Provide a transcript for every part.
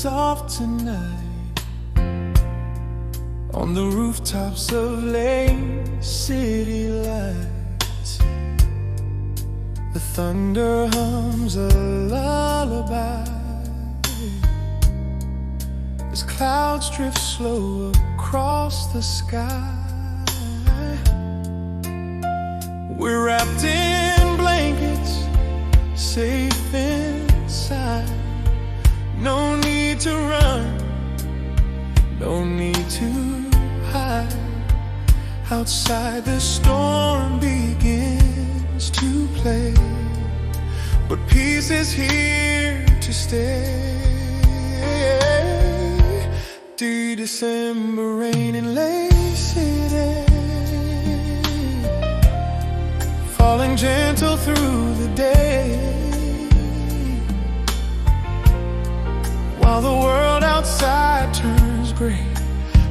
soft tonight on the rooftops of Lae City lights. The thunder hums a lullaby as clouds drift slow across the sky. We're wrapped in blankets, safe inside. No need to run, no need to hide. Outside the storm begins to play, but peace is here to stay. The December rain in Lae City, falling gentle through the day, while the world outside turns gray.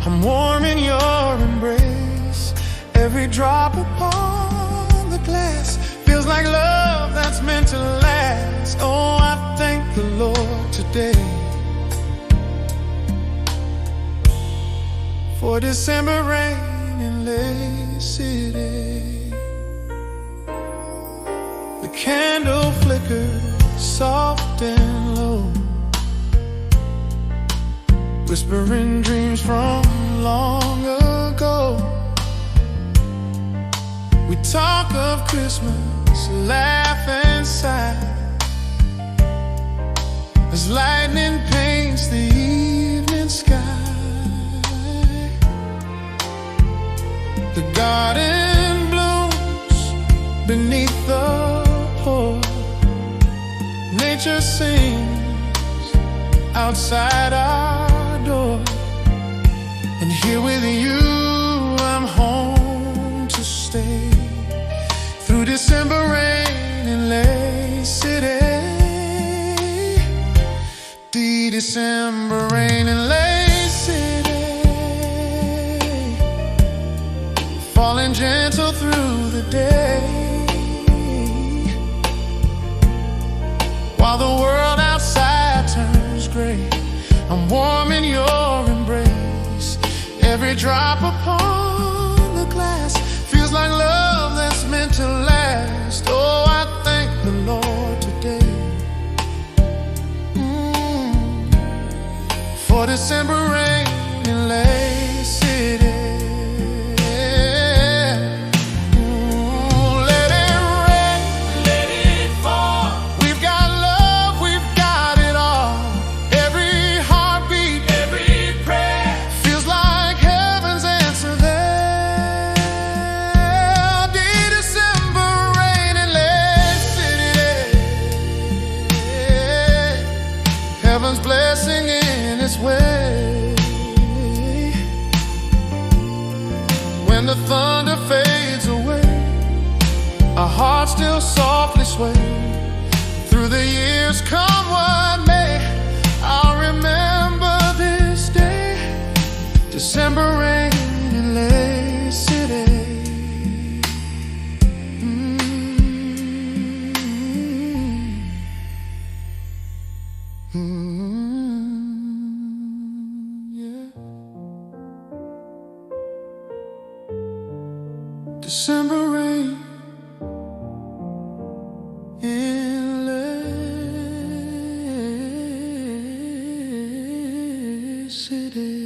I'm warm in your embrace. Every drop upon the glass feels like love that's meant to last. Oh, I thank the Lord today for December rain in Lae City. The candle flickers soft and low, whispering dreams from long ago. We talk of Christmas, laugh and sigh as lightning paints the evening sky. The garden blooms beneath the porch. Nature sings outside our door. And here with you, I'm home to stay through December rain in Lae City. The December rain in Lae City, falling gentle through the day, while the world outside turns gray. I'm warm in your embrace. Every drop upon the glass feels like love that's meant to last. Oh, I thank the Lord today for December rain in Lae City. Heaven's blessing in its way. When the thunder fades away, our hearts still softly sway. Through the years, come what may, I'll remember this day. December rain in Lae City. December rain in Lae City.